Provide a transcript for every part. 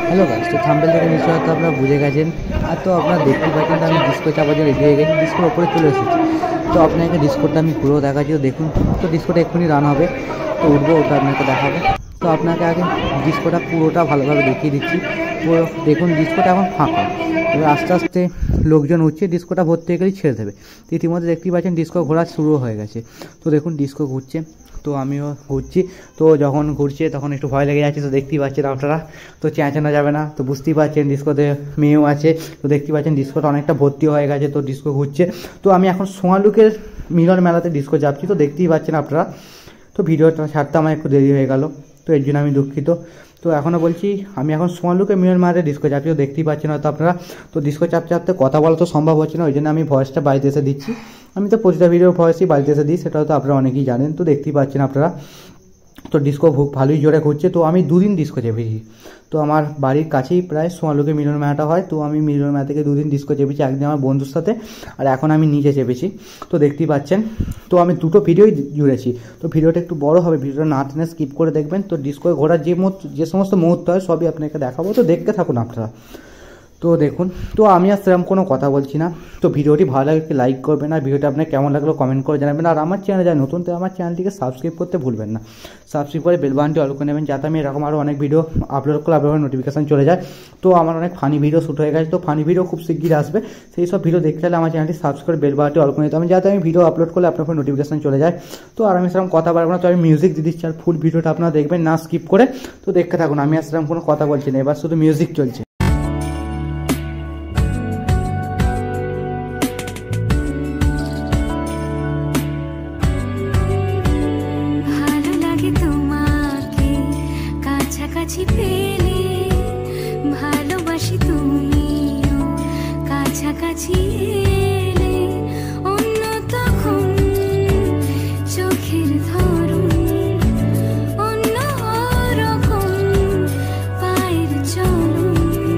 Hello guys, তো thumbnail থেকে নিশ্চয়ই হয়তো আপনারা বুঝে গেছেন। আর তো আপনারা দেখতেই পাচ্ছেন আমি ডিসকো চাপার জন্য রেডি হয়ে গেছি, ডিসকোর ওপরে চলে এসেছি। তো আপনাকে ডিসকোটা আমি পুরো দেখাচ্ছি। তো দেখুন, তো ডিসকোটা এক্ষুনি রান হবে, তো উঠবো, ওটা আপনাকে দেখাবো। তো আপনাকে আগে ডিসকোটা পুরোটা ভালোভাবে দেখিয়ে দিচ্ছি। পুরো দেখুন, ডিসকোটা এখন ফাঁকা। এবার আস্তে আস্তে লোকজন উঠছে, ডিসকোটা ভর্তি হয়ে গেলেই ছেড়ে দেবে। তো ইতিমধ্যে দেখতেই পাচ্ছেন ডিসকো ঘোরা শুরু হয়ে গেছে। তো দেখুন ডিসকো ঘুরছে, তো আমিও ঘুরছি। তো যখন ঘুরছে তখন একটু ভয় লেগে যাচ্ছে, তো দেখতেই পাচ্ছেন আপনারা। তো চেঁচানো যাবে না, তো বুঝতেই পারছেন ডিসকোতে মেয়েও আছে। তো দেখতেই পাচ্ছেন ডিসকোটা অনেকটা ভর্তি হয়ে গেছে, তো ডিসকো ঘুরছে। তো আমি এখন সোয়ালুকের মিলন মেলাতে ডিসকো যাচ্ছি, তো দেখতেই পাচ্ছেন আপনারা। তো ভিডিওটা ছাড়তে আমার একটু দেরি হয়ে গেল, তো এর জন্য আমি দুঃখিত। তো এখনও বলছি, আমি এখন সোয়ালুকের মিলন মেলাতে ডিসকো যাচ্ছি, তো দেখতেই পাচ্ছেন হয়তো আপনারা। তো ডিসকো চাপতে চাপতে কথা বলা তো সম্ভব হচ্ছে না, ওই জন্য আমি ভয়েসটা বাড়িতে এসে দিচ্ছি। আমি তো প্রতিটা ভিডিওর ভয়েসই বাড়িতে এসে দিই, সেটা হয়তো আপনারা অনেকেই জানেন। তো দেখতেই পাচ্ছেন আপনারা। তো ডিসকো ভালোই জোরে ঘুরছে। তো আমি দুদিন ডিসকো চেপেছি। তো আমার বাড়ির কাছেই প্রায় সোয়ালুকে মিলন মেলাটা হয়, তো আমি মিলন মেলা থেকে দুদিন ডিসকো চেপেছি, একদিন আমার বন্ধুর সাথে, আর এখন আমি নিজে চেপেছি। তো দেখতেই পাচ্ছেন, তো আমি দুটো ভিডিওই জুড়েছি। তো ভিডিওটা একটু বড় হবে, ভিডিওটা না টেনে স্কিপ করে দেখবেন। তো ডিসকো ঘোরার যে সমস্ত মুহূর্ত হয় সবই আপনাকে দেখাবো, তো দেখতে থাকুন আপনারা। তো দেখুন, তো আমি আর সেরকম কোনো কথা বলছি না। তো ভিডিওটি ভালো লাগে একটু লাইক করবেন, আর ভিডিওটা আপনার কেমন লাগলো কমেন্ট করে জানাবেন। আর আমার চ্যানেলে যারা নতুন, তো আমার চ্যানেলটিকে সাবস্ক্রাইব করতে ভুলবেন না। সাবস্ক্রাইব করে বেল বাটনটি অল করে নেবেন, যাতে আমি এরকম আরও অনেক ভিডিও আপলোড করলে আপনার নোটিফিকেশান চলে যায়। তো আমার অনেক ফানি ভিডিও শ্যুট হয়ে গেছে, তো ফানি ভিডিও খুব শিগগির আসবে। সেই সব ভিডিও দেখতে হলে আমার চ্যানেলটি সাবস্ক্রাইব করে বেল বাটনটি অল করে নিতে হবে, যাতে আমি ভিডিও আপলোড করলে আপনার নোটিফিকেশান চলে যায়। তো আর আমি সেরকম কথা বলবো না, তো আমি মিউজিক দিয়ে দিচ্ছি, আর ফুল ভিডিওটা আপনারা দেখবেন না স্কিপ করে। তো দেখতে থাকুন, আমি আর সেরকম কোনো কথা বলছি না, এবার শুধু মিউজিক চলছে। কাছাকাছি পেলে ভালোবাসি, তুমিও কাছাকাছি এলে অন্য তখন চোখের ধরন অন্য রকম, পায়ের চলন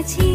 কাছাকাছি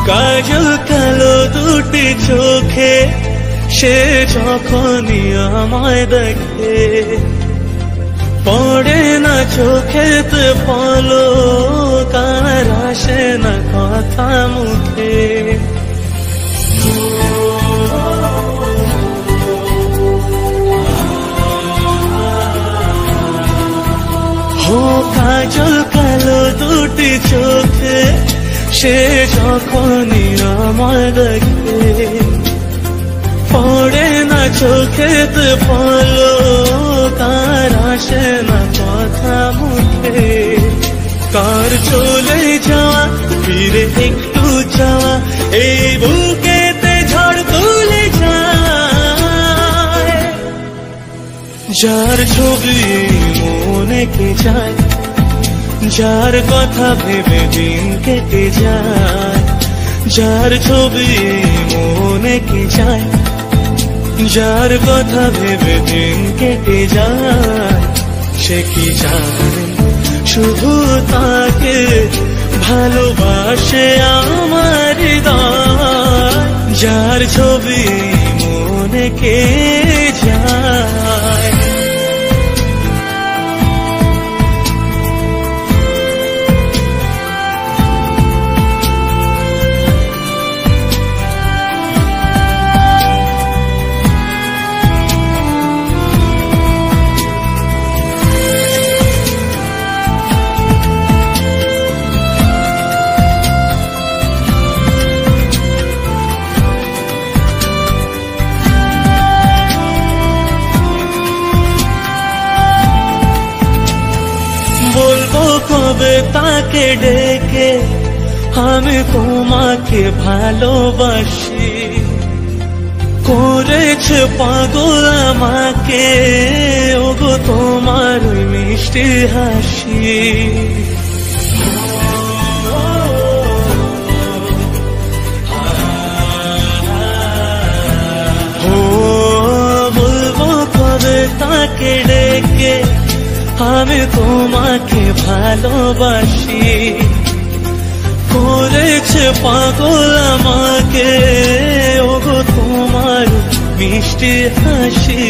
কাজল কালো দুটি চোখে সে যখনই আমায় দেখে পড়ে না চোখেতে পলক আর আসে না কথা মুখে ও কাজল কালো দুটি চোখে সে যখনই আমায় দেখে পড়ে না চোখেতে পলক আর আসে না কথা মুখে কার চলে যাওয়া ফিরে একটু যাওয়া এই বুকেতে ঝড় তুলে যায় যার ছবি মনে কে যায় যার কথা ভেবে দিন কেটে যায় যার ছবি মনে কে যায় যার কথা ভেবে দিন কেটে যায় সে কি জানে শুধু তাকে ভালোবাসে আমার হৃদয় যার ছবি মনে কে যায় বলবো কবে তাকে ডেকে আমি তোমাকে ভালোবাসি করেছে পাগল আমাকে ওগো তোমার ওই মিষ্টি হাসি ও বলবো কবে তাকে ডেকে আমি তোমাকে ভালোবাসি করেছে পাগল আমাকে ওগো তোমার মিষ্টি হাসি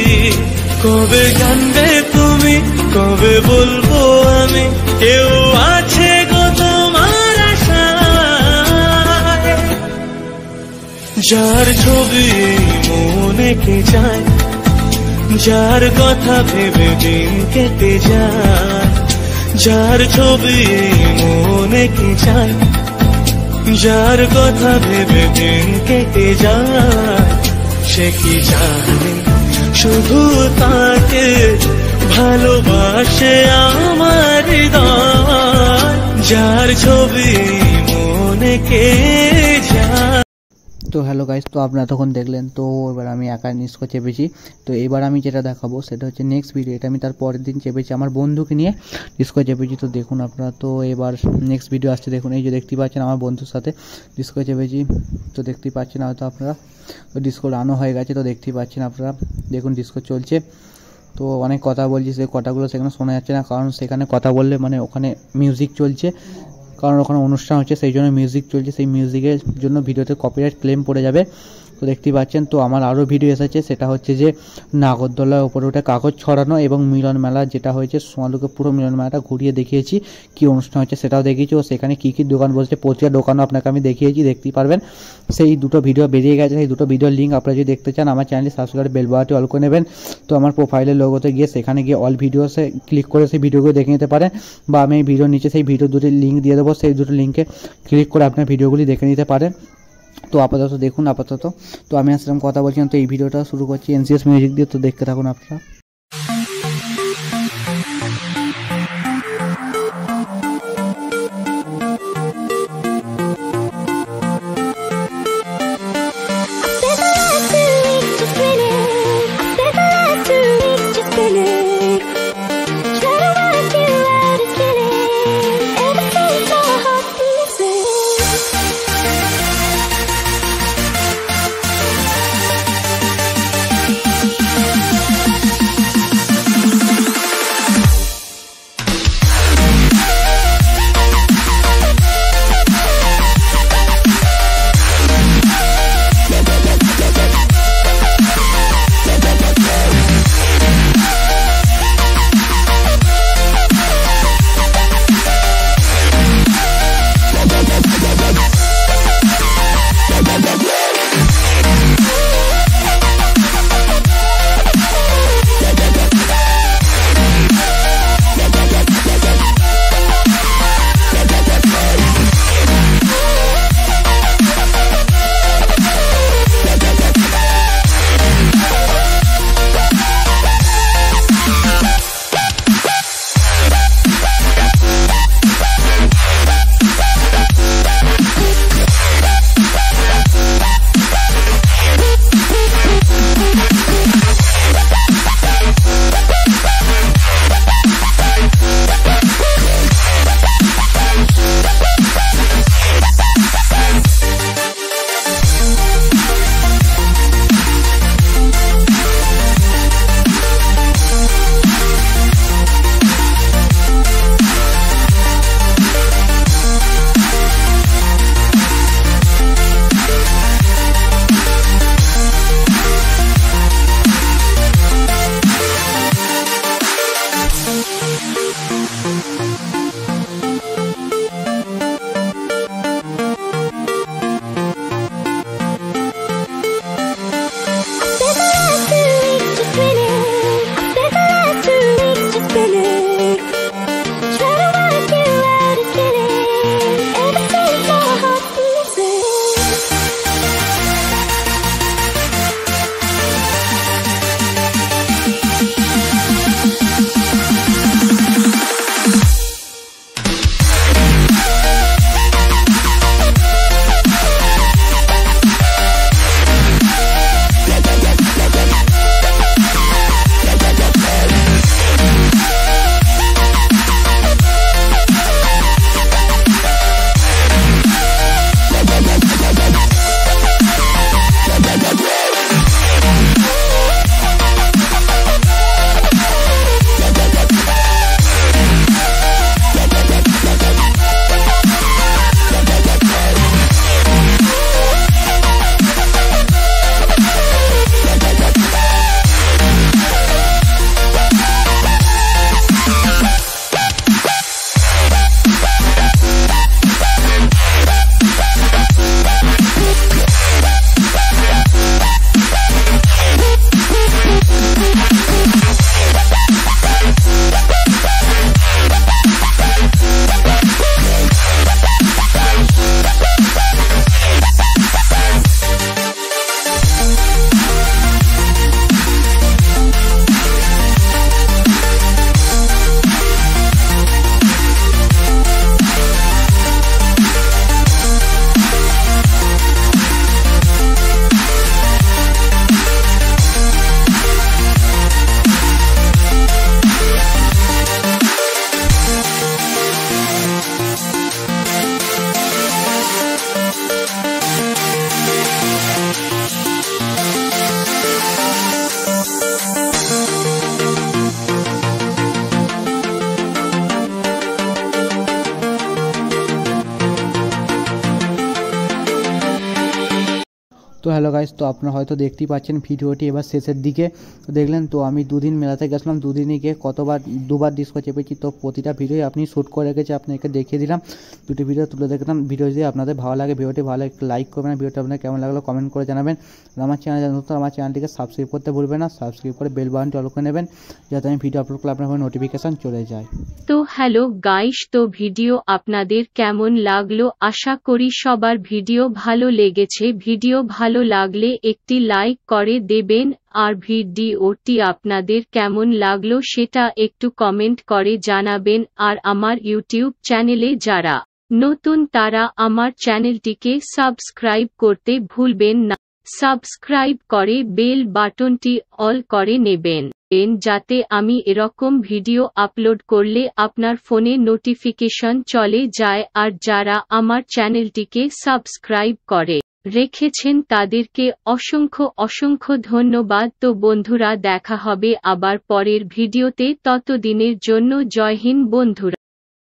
কবে জানবে তুমি কবে বলবো আমি কেউ আছে গো তোমার আশায় যার ছবি মনে কে যায় যার কথা ভেবে দিন কেটে যায় যার ছবি মনে কে যায় যার কথা ভেবে দিন কেটে যায় সে কি জানে শুধু তাকে ভালোবাসে আমার হৃদয় যার ছবি মনে কে যায় তো হ্যালো গাইস, তো আপনারা তখন দেখলেন। তো এবার আমি একা ডিস্কো চেপেছি। তো এবার আমি যেটা দেখাবো সেটা হচ্ছে নেক্সট ভিডিও। এটা আমি তার পরের দিন চেপেছি, আমার বন্ধুকে নিয়ে ডিস্কো চেপেছি। তো দেখুন আপনারা, তো এবার নেক্সট ভিডিও আসছে দেখুন। এই যে দেখতে পাচ্ছেন আমার বন্ধুর সাথে ডিস্কো চেপেছি, তো দেখতেই পাচ্ছেন হয়তো আপনারা। তো ডিস্কো রানও হয়ে গেছে, তো দেখতেই পাচ্ছেন আপনারা। দেখুন ডিস্কো চলছে। তো অনেক কথা বলছি, সেই কথাগুলো সেখানে শোনা যাচ্ছে না, কারণ সেখানে কথা বললে মানে ওখানে মিউজিক চলছে, কারণ ওখানে অনুষ্ঠান হচ্ছে, সেই জন্য মিউজিক চলছে। সেই মিউজিকের জন্য ভিডিওতে কপিরাইট ক্লেম পড়ে যাবে। তো দেখতেই পাচ্ছেন। তো আমার আরও ভিডিও এসেছে, সেটা হচ্ছে যে নাগরদোলার ওপরে ওঠে কাগজ ছড়ানো এবং মিলন মেলা যেটা হয়েছে সোনালুকে পুরো মিলন মেলাটা ঘুরিয়ে দেখিয়েছি, কী অনুষ্ঠান হচ্ছে সেটাও দেখিয়েছি, ও সেখানে কী কী দোকান বসছে প্রতিটা দোকানও আপনাকে আমি দেখিয়েছি, দেখতেই পারবেন। সেই দুটো ভিডিও বেরিয়ে গেছে, সেই দুটো ভিডিওর লিঙ্ক আপনারা যদি দেখতে চান আমার চ্যানেলে সাবস্ক্রাইব বেল বাটনটি অল করে নেবেন। তো আমার প্রোফাইলের লোগোতে গিয়ে সেখানে গিয়ে অল ভিডিওসে ক্লিক করে সেই ভিডিওগুলো দেখে নিতে পারেন, বা আমি এই ভিডিওর নিচে সেই ভিডিও দুটির লিঙ্ক দিয়ে দেবো, সেই দুটো লিঙ্কে ক্লিক করে আপনার ভিডিওগুলি দেখে নিতে পারেন। তো আপাতত দেখুন আপাতত। তো আমি আসলাম কথা বলছিলাম, তো এই ভিডিওটা শুরু করছি এনসিএস মিউজিক দিয়ে, তো দেখতে থাকুন আপনারা। তো হ্যালো গাইস, তো আপনারা হয়তো দেখতেই পাচ্ছেন ভিডিওটি এবার শেষের দিকে। তো দেখলেন তো আমি দুদিন মেলাতে গেছিলাম, দুদিনই গিয়ে দুবার ডিস্কো চেপেছি। তো প্রতিটা ভিডিও আপনি শ্যুট করে রেখেছি, আপনাকে দেখিয়ে দিলাম, দুটি ভিডিও তুলে দেখলাম। ভিডিও যদি আপনাদের ভালো লাগে, ভিডিওটি ভালো লাগে একটু লাইক করবেন, ভিডিওটা আপনার কেমন লাগলো কমেন্ট করে জানাবেন। আর আমার চ্যানেল নতুন, আমার চ্যানেলটিকে সাবস্ক্রাইব করতে ভুলবেন না, সাবস্ক্রাইব করে বেল বাটনটি অল করে নেবেন যাতে আমি ভিডিও আপলোড করলে আপনার ফোনে নোটিফিকেশান চলে যায়। তো হ্যালো গাইস, তো ভিডিও আপনাদের কেমন লাগলো? আশা করি সবার ভিডিও ভালো লেগেছে। ভিডিও ভালো লাগলে একটি লাইক করে দেবেন, আর ভিডিওটি আপনাদের কেমন লাগলো সেটা একটু কমেন্ট করে জানাবেন। আর আমার ইউটিউব চ্যানেলে যারা নতুন তারা আমার চ্যানেলটিকে সাবস্ক্রাইব করতে ভুলবেন না, সাবস্ক্রাইব করে বেল বাটনটি অল করে নেবেন যাতে আমি এরকম ভিডিও আপলোড করলে আপনার ফোনে নোটিফিকেশন চলে যায়। আর যারা আমার চ্যানেলটিকে সাবস্ক্রাইব করে রেখেছেন তাদেরকে অসংখ্য অসংখ্য ধন্যবাদ। তো বন্ধুরা, দেখা হবে আবার পরের ভিডিওতে, ততদিনের জন্য জয় হিন্দ বন্ধুরা।